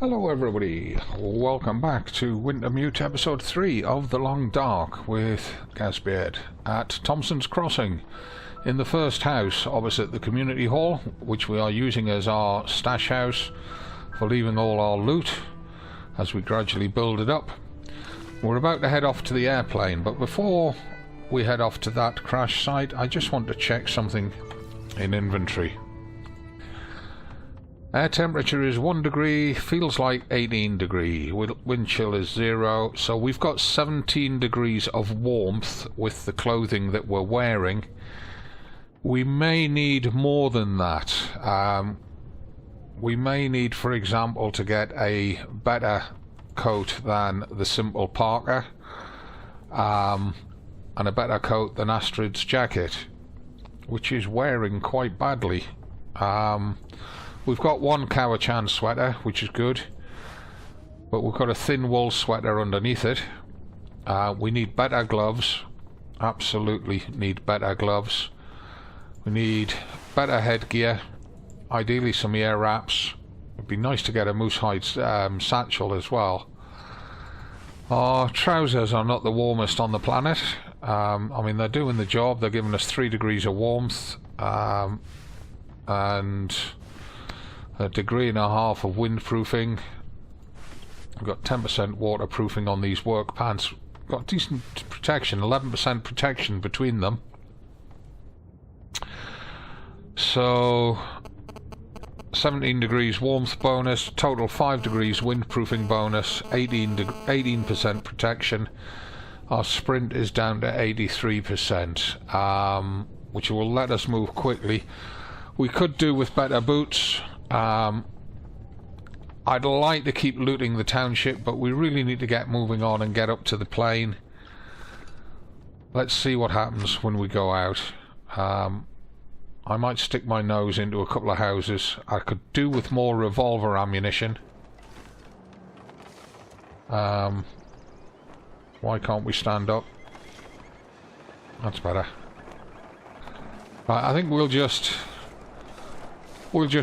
Hello everybody, welcome back to Wintermute episode 3 of The Long Dark with Gazbeard at Thomsons Crossing in the first house opposite the community hall, which we are using as our stash house for leaving all our loot as we gradually build it up. We're about to head off to the airplane, but before we head off to that crash site I just want to check something in inventory. Air temperature is 1 degree, feels like 18 degree, wind chill is 0, so we've got 17 degrees of warmth with the clothing that we're wearing. We may need more than that. We may need, for example, to get a better coat than the simple parka, and a better coat than Astrid's jacket, which is wearing quite badly. We've got one Cowichan sweater, which is good, but we've got a thin wool sweater underneath it. We need better gloves, absolutely need better gloves. We need better headgear, ideally some ear wraps. It'd be nice to get a moose hide satchel as well. Our trousers are not the warmest on the planet. I mean, they're doing the job. They're giving us 3 degrees of warmth, and a degree and a half of windproofing. We've got 10% waterproofing on these work pants. Got decent protection, 11% protection between them. So 17 degrees warmth bonus, total 5 degrees windproofing bonus, 18% protection. Our sprint is down to 83%, which will let us move quickly. We could do with better boots. I'd like to keep looting the township, but we really need to get moving on and get up to the plane. Let's see what happens when we go out. I might stick my nose into a couple of houses. I could do with more revolver ammunition. Why can't we stand up? That's better. Right, I think we'll just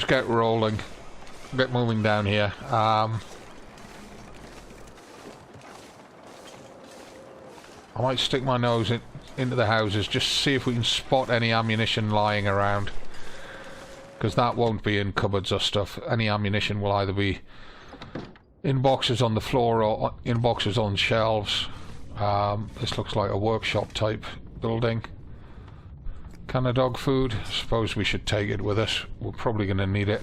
get rolling, get moving down here. I might stick my nose into the houses just to see if we can spot any ammunition lying around, because that won't be in cupboards or stuff. Any ammunition will either be in boxes on the floor or in boxes on shelves. This looks like a workshop type building. Can of dog food? I suppose we should take it with us. We're probably going to need it.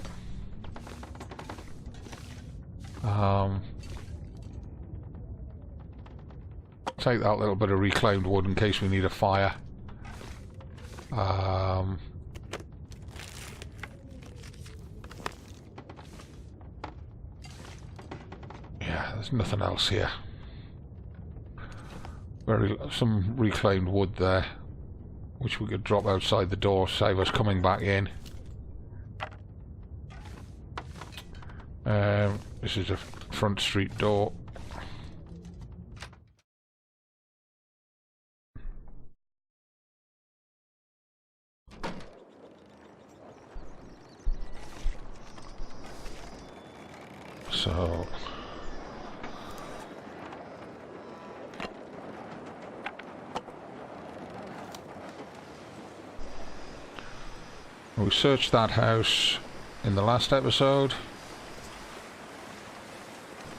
Take that little bit of reclaimed wood in case we need a fire. Yeah, there's nothing else here. Some reclaimed wood there, which we could drop outside the door, save us coming back in. This is a front street door. So we searched that house in the last episode.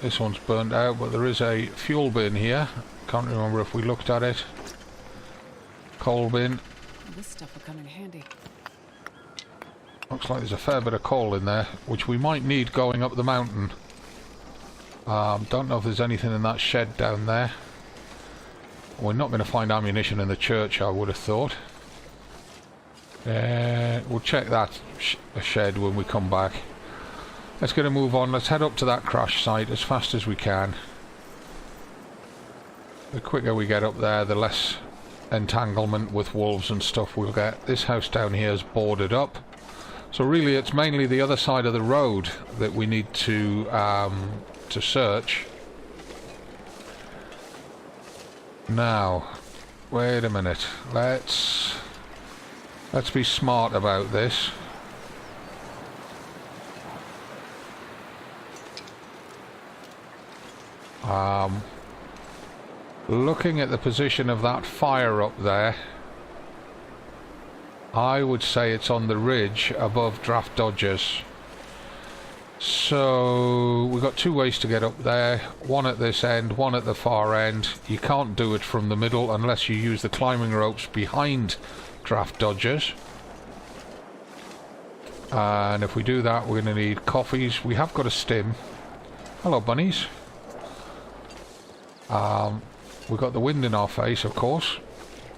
This one's burnt out, but there is a fuel bin here. Can't remember if we looked at it. Coal bin. This stuff will come in handy. Looks like there's a fair bit of coal in there, which we might need going up the mountain. Don't know if there's anything in that shed down there. We're not going to find ammunition in the church, I would have thought. We'll check that shed when we come back. Let's get a move on. Let's head up to that crash site as fast as we can. The quicker we get up there, the less entanglement with wolves and stuff we'll get. This house down here is boarded up, so really it's mainly the other side of the road that we need to search. Now, wait a minute. Let's be smart about this. Looking at the position of that fire up there, I would say it's on the ridge above draft dodgers. So we've got two ways to get up there, one at this end, one at the far end. You can't do it from the middle unless you use the climbing ropes behind draft dodgers. And if we do that, we're going to need coffees. We have got a stim. Hello, bunnies. We've got the wind in our face, of course,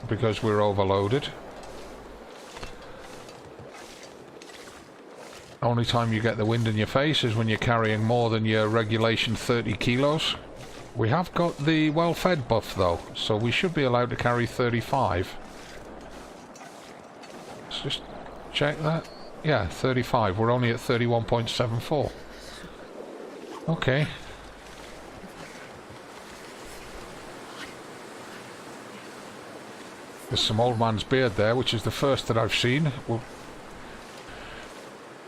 because we're overloaded. Only time you get the wind in your face is when you're carrying more than your regulation 30 kilos. We have got the well-fed buff, though, so we should be allowed to carry 35. Let's just check that. Yeah, 35. We're only at 31.74. Okay. There's some old man's beard there, which is the first that I've seen. Well,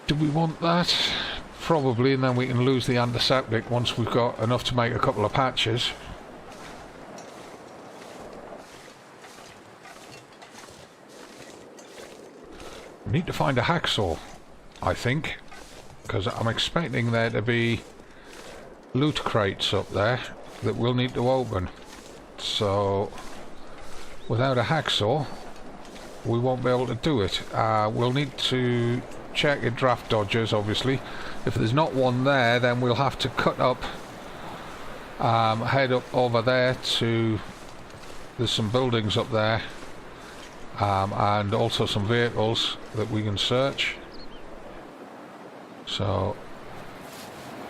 do we want that? Probably, and then we can lose the antiseptic once we've got enough to make a couple of patches. We need to find a hacksaw, I think, because I'm expecting there to be loot crates up there that we'll need to open. So without a hacksaw we won't be able to do it. We'll need to check at draft dodgers, obviously. If there's not one there, then we'll have to cut up, head up over there to, there's some buildings up there, and also some vehicles that we can search. So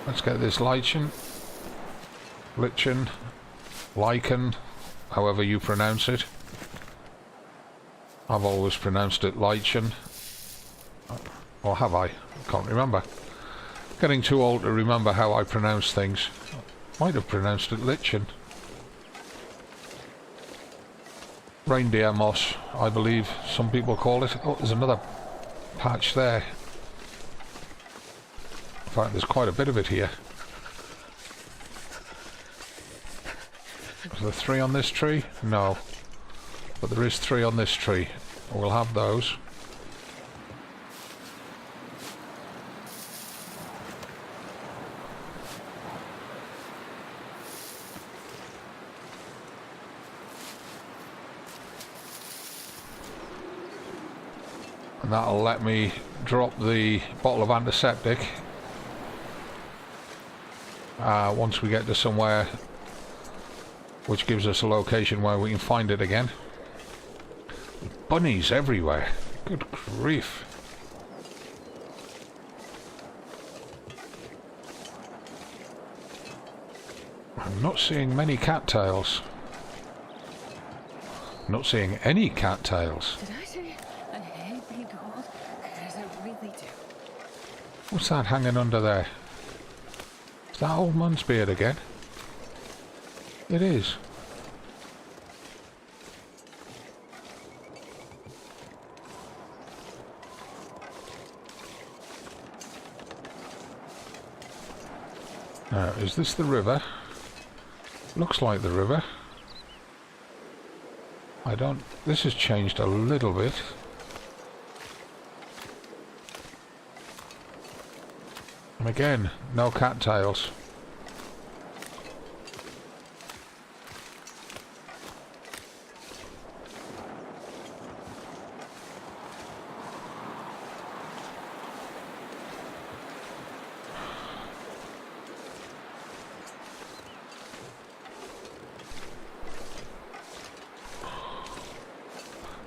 let's get this lichen, however you pronounce it. I've always pronounced it lichen. Or have I? I can't remember. Getting too old to remember how I pronounce things. Might have pronounced it lichen. Reindeer moss, I believe some people call it. Oh, there's another patch there. In fact, there's quite a bit of it here. Is there 3 on this tree? No. But there is 3 on this tree. We'll have those. And that'll let me drop the bottle of antiseptic once we get to somewhere which gives us a location where we can find it again. Bunnies everywhere. Good grief. I'm not seeing many cattails. Not seeing any cattails. Did I say I hate being cold? Because I really do. What's that hanging under there? Is that old man's beard again? It is. Now, is this the river? Looks like the river. I don't... This has changed a little bit. And again, no cattails.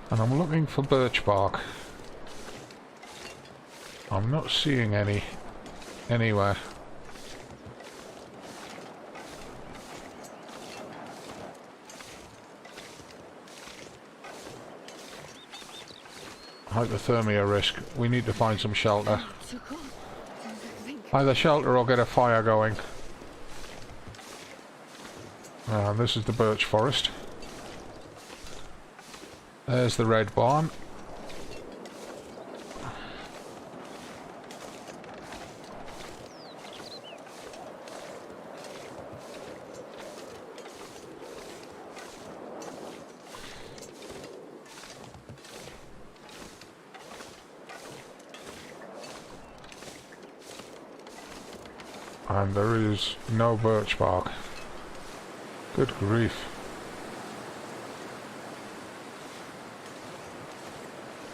And I'm looking for birch bark. I'm not seeing any anywhere. Hypothermia risk. We need to find some shelter. So cold. Either shelter or get a fire going. This is the Birch Forest. There's the red barn. And there is no birch bark. Good grief.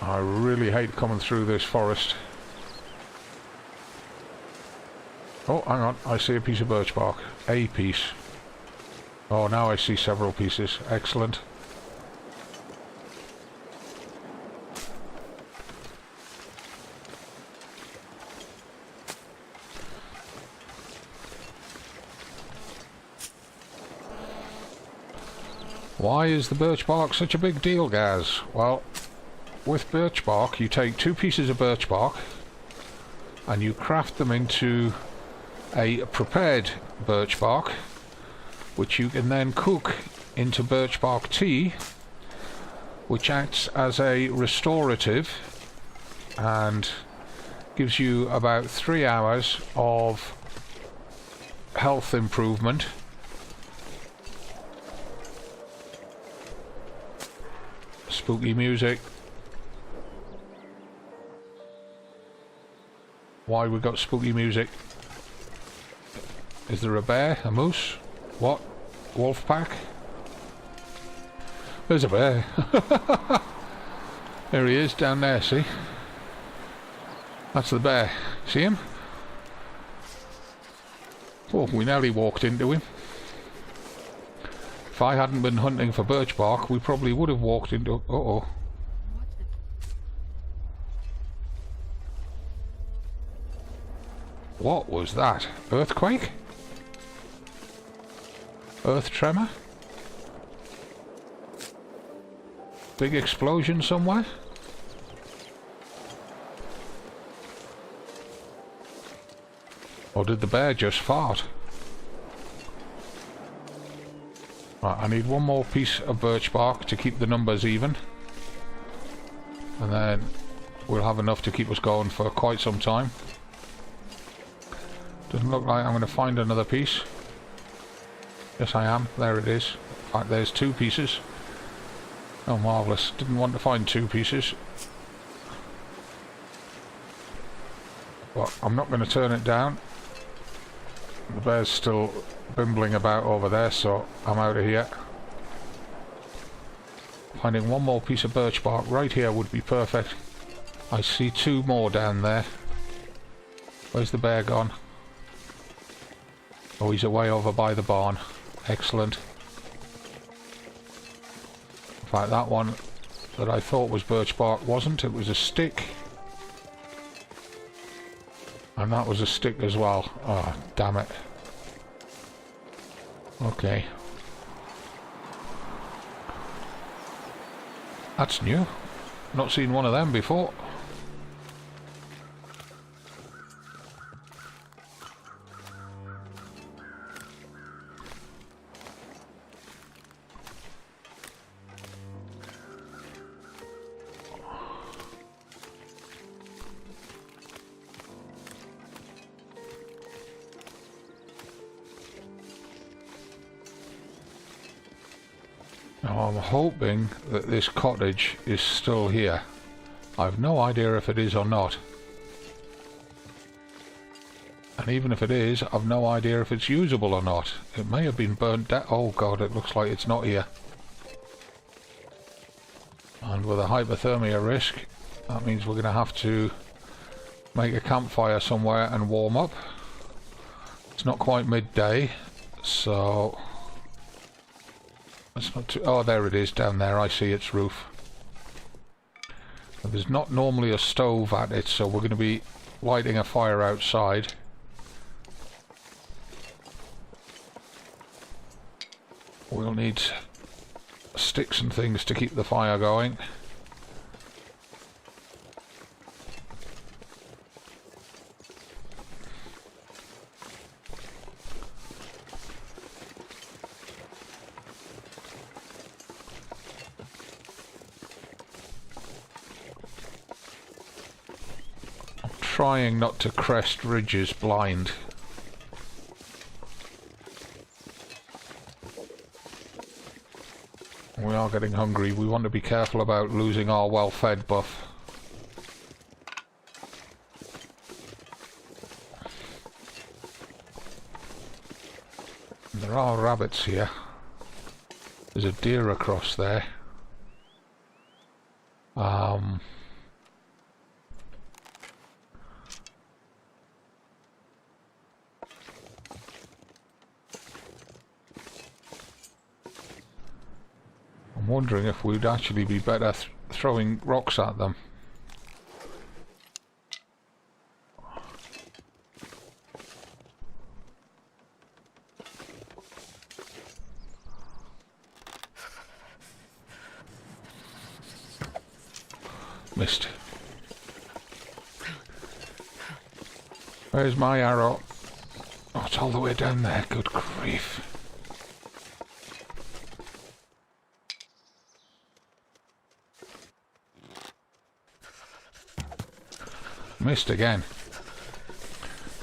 I really hate coming through this forest. Oh, hang on. I see a piece of birch bark. A piece. Oh, now I see several pieces. Excellent. Why is the birch bark such a big deal, Gaz? Well, with birch bark, you take 2 pieces of birch bark and you craft them into a prepared birch bark, which you can then cook into birch bark tea, which acts as a restorative and gives you about 3 hours of health improvement. Spooky music. Why we got spooky music? Is there a bear? A moose? What? Wolf pack? There's a bear. There he is down there, see? That's the bear. See him? Oh, we nearly walked into him. If I hadn't been hunting for birch bark, we probably would have walked into... Uh-oh. What was that? Earthquake? Earth tremor? Big explosion somewhere? Or did the bear just fart? Right, I need one more piece of birch bark to keep the numbers even. And then we'll have enough to keep us going for quite some time. Doesn't look like I'm going to find another piece. Yes, I am. There it is. In fact, there's 2 pieces. Oh, marvellous. Didn't want to find 2 pieces. But I'm not going to turn it down. The bear's still bimbling about over there, so I'm out of here. Finding one more piece of birch bark right here would be perfect. I see 2 more down there. Where's the bear gone? Oh, he's away over by the barn. Excellent. In fact, that one that I thought was birch bark wasn't. It was a stick. And that was a stick as well. Oh, damn it. Okay. That's new. Not seen one of them before. Now I'm hoping that this cottage is still here. I've no idea if it is or not. And even if it is, I've no idea if it's usable or not. It may have been burnt down. Oh god, it looks like it's not here. And with a hypothermia risk, that means we're going to have to make a campfire somewhere and warm up. It's not quite midday, so... That's not too... Oh, there it is down there. I see its roof. There's not normally a stove at it, so we're going to be lighting a fire outside. We'll need sticks and things to keep the fire going. Trying not to crest ridges blind. We are getting hungry. We want to be careful about losing our well-fed buff. There are rabbits here. There's a deer across there. I'm wondering if we'd actually be better throwing rocks at them. Missed. Where's my arrow? Oh, it's all the way down there. Good grief. Missed again.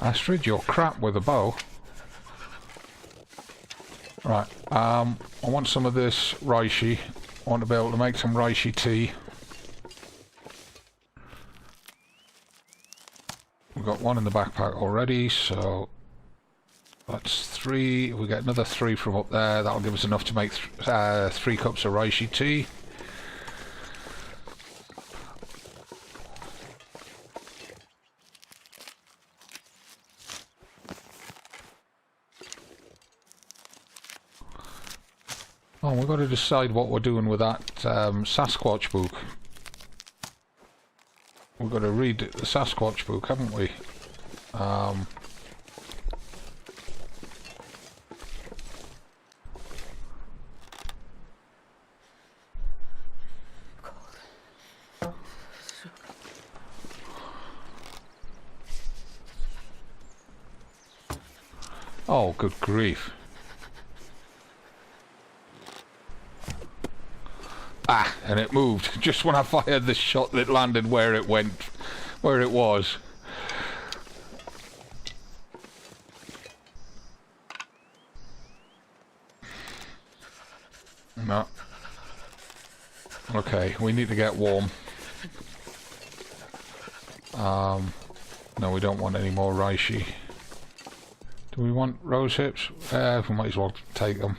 Astrid, you're crap with a bow. Right, I want some of this reishi. I want to be able to make some reishi tea. We've got one in the backpack already, so that's 3. We get another 3 from up there. That'll give us enough to make 3 cups of reishi tea. Oh, we've got to decide what we're doing with that Sasquatch book. We've got to read the Sasquatch book, haven't we? Oh, good grief. Ah, and it moved. Just when I fired the shot that landed where it went, where it was. No. Okay, we need to get warm. No, we don't want any more reishi. Do we want rose hips? We might as well take them.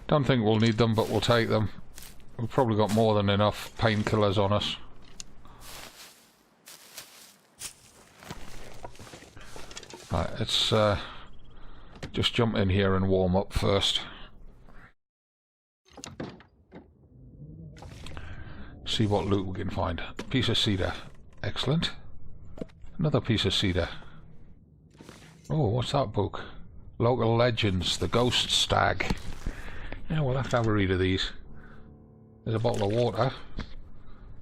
Don't think we'll need them, but we'll take them. We've probably got more than enough painkillers on us. Right, let's just jump in here and warm up first. See what loot we can find. Piece of cedar. Excellent. Another piece of cedar. Oh, what's that book? Local Legends, The Ghost Stag. Yeah, we'll have to have a read of these. There's a bottle of water.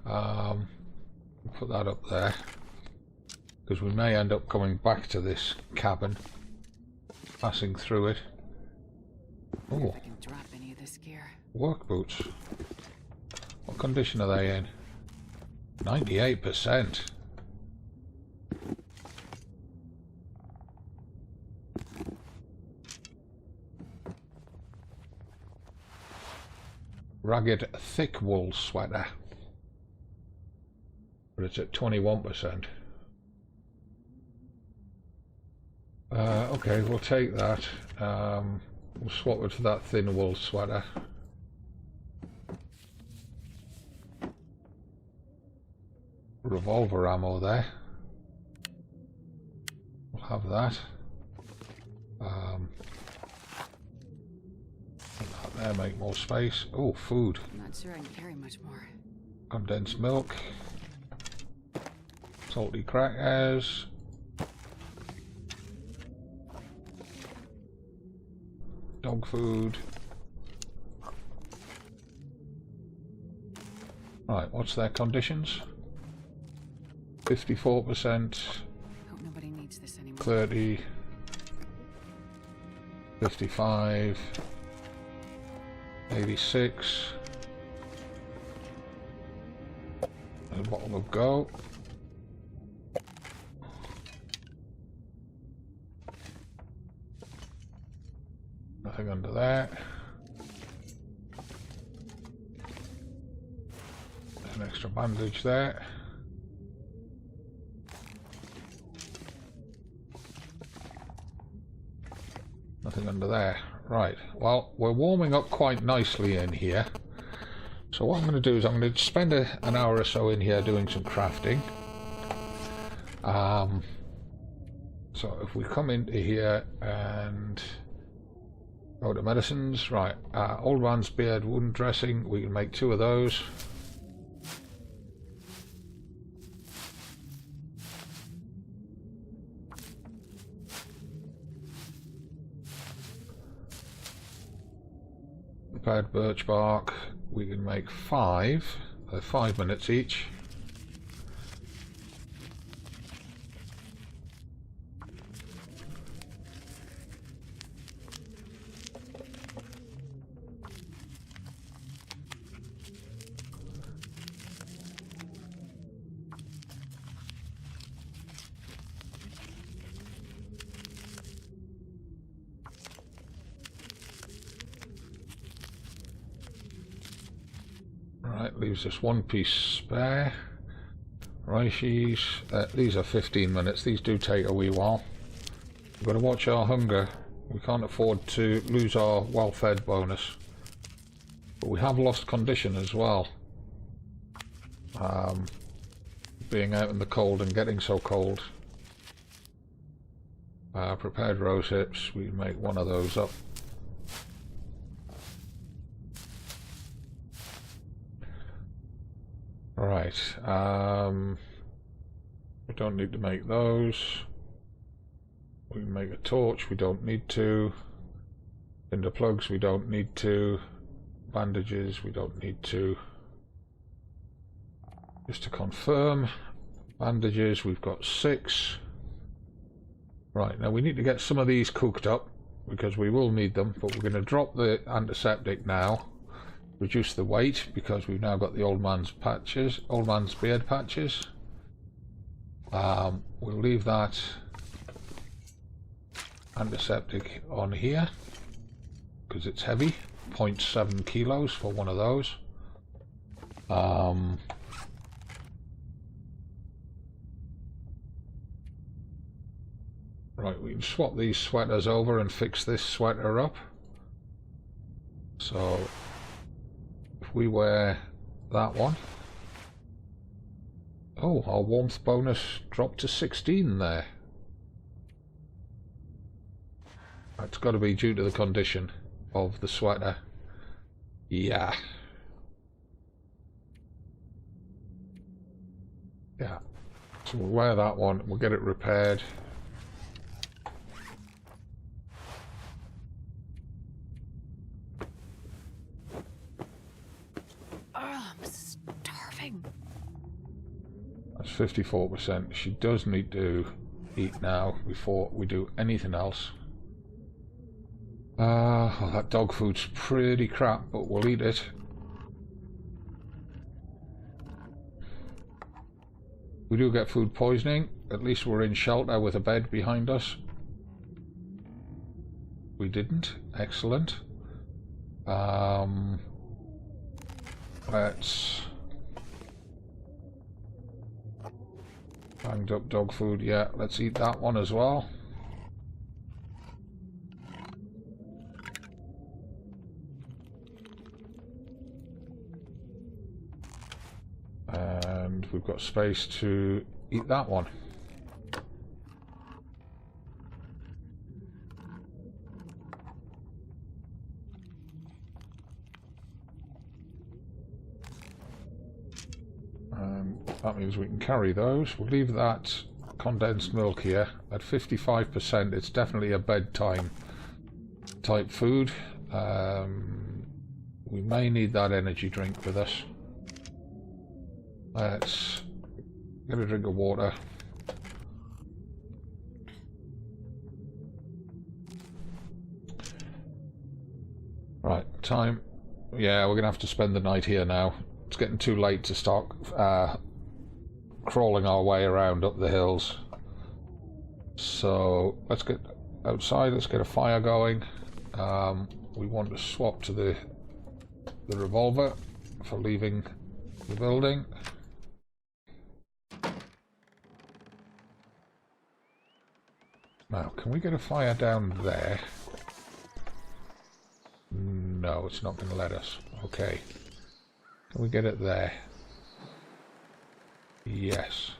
We'll put that up there. Because we may end up coming back to this cabin. Passing through it. Oh. Work boots. What condition are they in? 98%. Ragged thick wool sweater, but it's at 21%. Okay, we'll take that. We'll swap it for that thin wool sweater. Revolver ammo there. We'll have that. There, make more space. Oh, food. I'm not sure I can carry much more. Condensed milk. Salty crackers. Dog food. Right, what's their conditions? 54%. Hope nobody needs this anymore. 30. 55. 86. And a bottle of go. Nothing under there. An extra bandage there. Nothing under there. Right, well, we're warming up quite nicely in here. So what I'm going to do is I'm going to spend an hour or so in here doing some crafting. So if we come into here and go to medicines, right, old man's beard wound dressing, we can make 2 of those. Prepared birch bark, we can make 5. They're 5 minutes each. Right, leaves us 1 piece spare. Rices, these are 15 minutes. These do take a wee while. We've got to watch our hunger. We can't afford to lose our well-fed bonus. But we have lost condition as well. Being out in the cold and getting so cold. Prepared rose hips, we can make 1 of those up. Right, we don't need to make those. We can make a torch, we don't need to. Tinder plugs, we don't need to. Bandages, we don't need to. Just to confirm, bandages, we've got 6. Right, now we need to get some of these cooked up, because we will need them, but we're going to drop the antiseptic now. Reduce the weight because we've now got the old man's beard patches. We'll leave that antiseptic on here because it's heavy, 0.7 kilos for 1 of those. Right, we can swap these sweaters over and fix this sweater up. So we wear that one. Oh, our warmth bonus dropped to 16 there. That's got to be due to the condition of the sweater. Yeah. Yeah. So we'll wear that one, we'll get it repaired. That's 54%. She does need to eat now before we do anything else. Oh, that dog food's pretty crap, but we'll eat it. We do get food poisoning. At least we're in shelter with a bed behind us. We didn't. Excellent. Let's... Banged up dog food, yeah, let's eat that one as well. And we've got space to eat that one. That means we can carry those. We'll leave that condensed milk here at 55%. It's definitely a bedtime type food. We may need that energy drink with us. Let's get a drink of water. Right, time. Yeah, we're going to have to spend the night here now. It's getting too late to start crawling our way around up the hills. So let's get outside, let's get a fire going. We want to swap to the revolver for leaving the building. Now, can we get a fire down there? No, it's not going to let us. Okay. Can we get it there? Yes.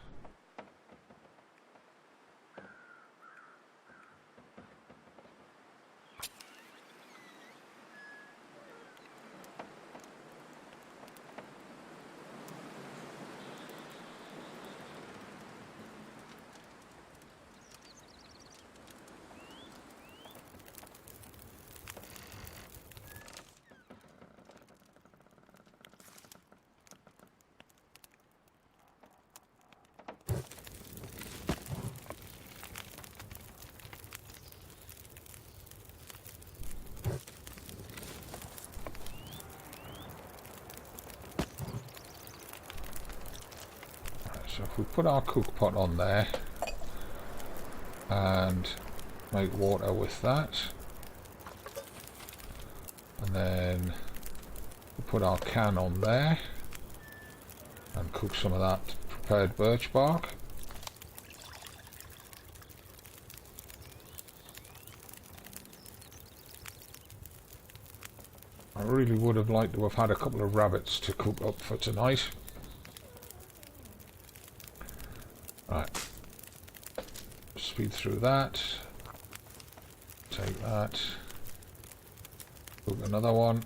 So if we put our cook pot on there and make water with that, and then we put our can on there and cook some of that prepared birch bark. I really would have liked to have had a couple of rabbits to cook up for tonight. Right, speed through that, take that, cook another one,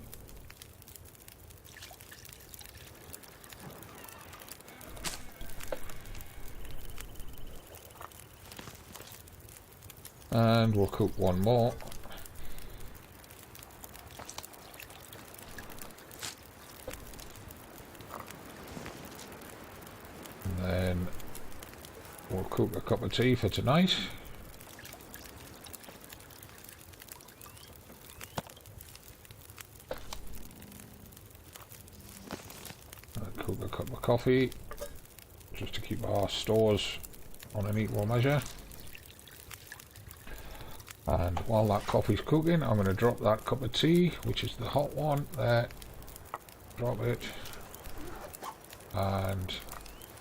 and we'll cook one more. And then we'll cook a cup of tea for tonight. Cook a cup of coffee, just to keep our stores on an equal measure. And while that coffee's cooking, I'm going to drop that cup of tea, which is the hot one, there. Drop it. And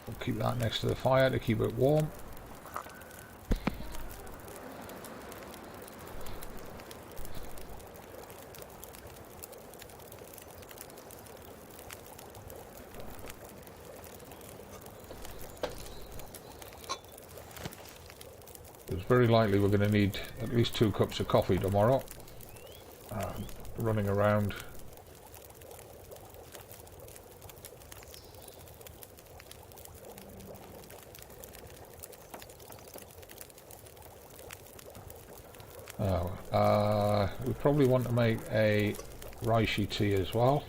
we'll keep that next to the fire to keep it warm. It's very likely we're going to need at least 2 cups of coffee tomorrow. Running around. We probably want to make a reishi tea as well.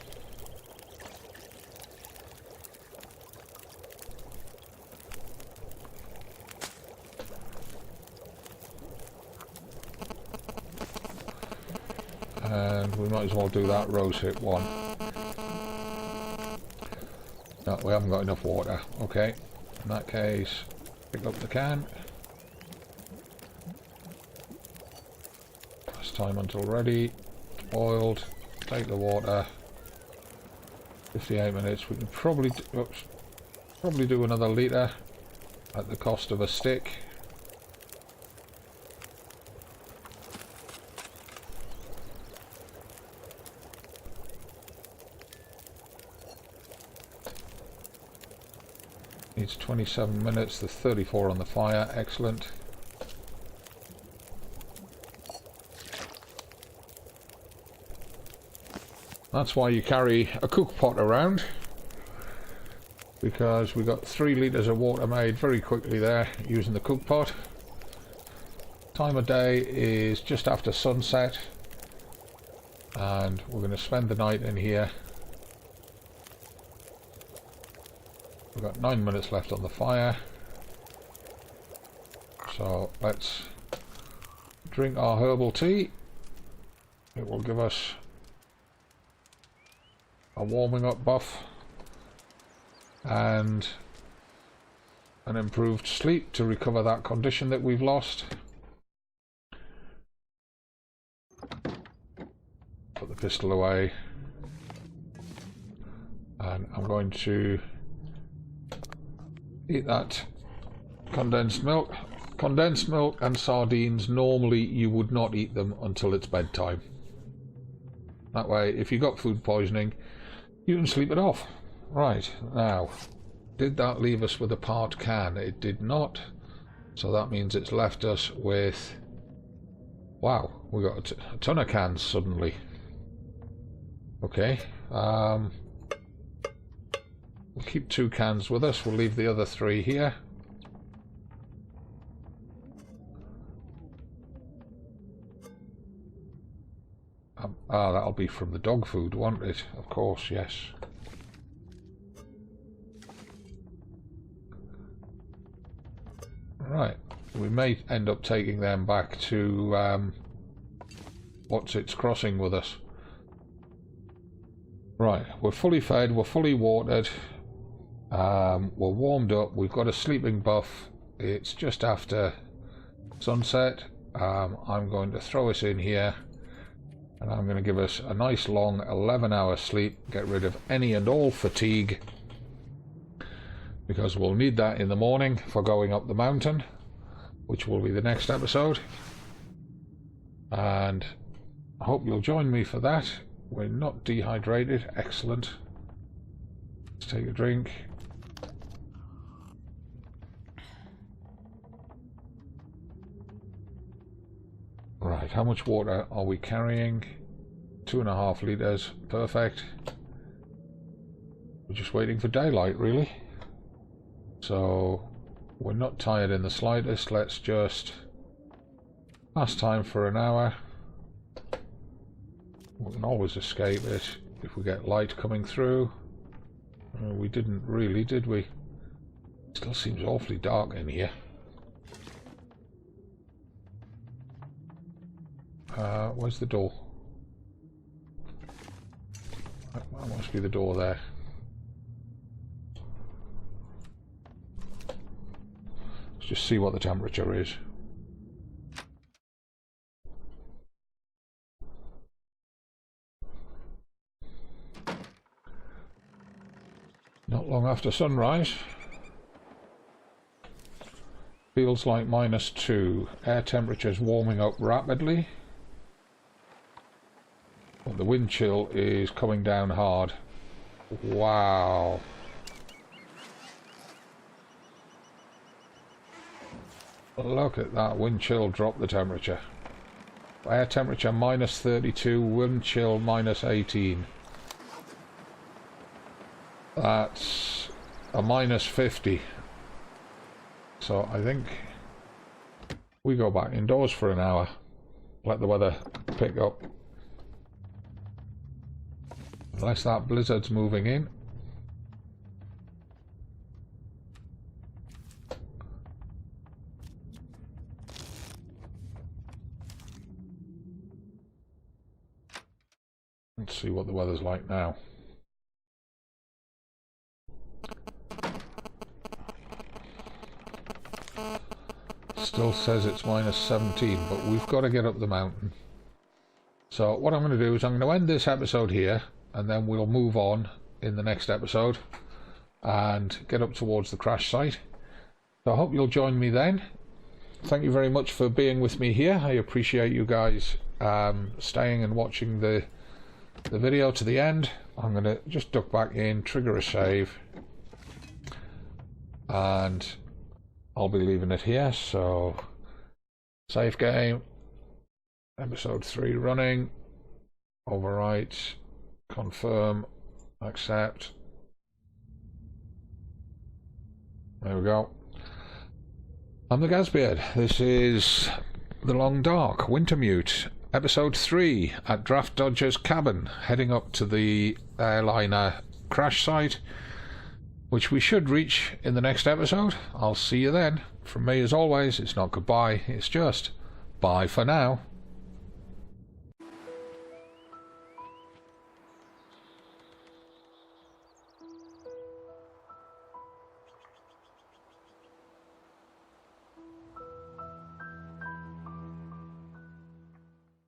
And we might as well do that rose hip one. No, we haven't got enough water. Okay, in that case, pick up the can. Last time until ready. Boiled. Take the water. 58 minutes. We can probably do another litre at the cost of a stick. Needs 27 minutes, there's 34 on the fire, excellent. That's why you carry a cook pot around, because we got 3 litres of water made very quickly there using the cook pot. Time of day is just after sunset, and we're going to spend the night in here. We've got 9 minutes left on the fire, so let's drink our herbal tea. It will give us a warming up buff and an improved sleep to recover that condition that we've lost. Put the pistol away, and I'm going to eat that condensed milk. Condensed milk and sardines, normally you would not eat them until it's bedtime. That way, if you got food poisoning, you can sleep it off. Right, now, did that leave us with a part can? It did not. So that means it's left us with... Wow, we got a ton of cans suddenly. Okay, we'll keep 2 cans with us. We'll leave the other 3 here. That'll be from the dog food, won't it? Of course, yes. Right, we may end up taking them back to Thomsons Crossing with us. Right, we're fully fed, we're fully watered, we're warmed up, we've got a sleeping buff. It's just after sunset. I'm going to throw us in here, and I'm going to give us a nice long 11-hour sleep, get rid of any and all fatigue, because we'll need that in the morning for going up the mountain, which will be the next episode. And I hope you'll join me for that. We're not dehydrated. Excellent. Let's take a drink. Right, how much water are we carrying? 2.5 litres. Perfect. We're just waiting for daylight, really. So we're not tired in the slightest. Let's just pass time for an hour. We can always escape it if we get light coming through. We didn't really, did we? Still seems awfully dark in here. Where's the door? That must be the door there. Let's just see what the temperature is. Not long after sunrise. Feels like -2. Air temperature's warming up rapidly. But the wind chill is coming down hard. Wow. Look at that wind chill drop the temperature. Air temperature -32, wind chill -18. That's a -50. So I think we go back indoors for an hour. Let the weather pick up. Unless that blizzard's moving in. Let's see what the weather's like now. Still says it's -17, but we've got to get up the mountain. So what I'm going to do is I'm going to end this episode here, and then we'll move on in the next episode and get up towards the crash site. So I hope you'll join me then. Thank you very much for being with me here. I appreciate you guys staying and watching the video to the end. I'm going to just duck back in, trigger a save, and I'll be leaving it here. So save game, episode 3 running, overwrite, confirm, accept. There we go. I'm the Gazbeard. This is The Long Dark, Wintermute, episode 3 at Draft Dodger's cabin, heading up to the airliner crash site, which we should reach in the next episode. I'll see you then. From me, as always, it's not goodbye, it's just bye for now.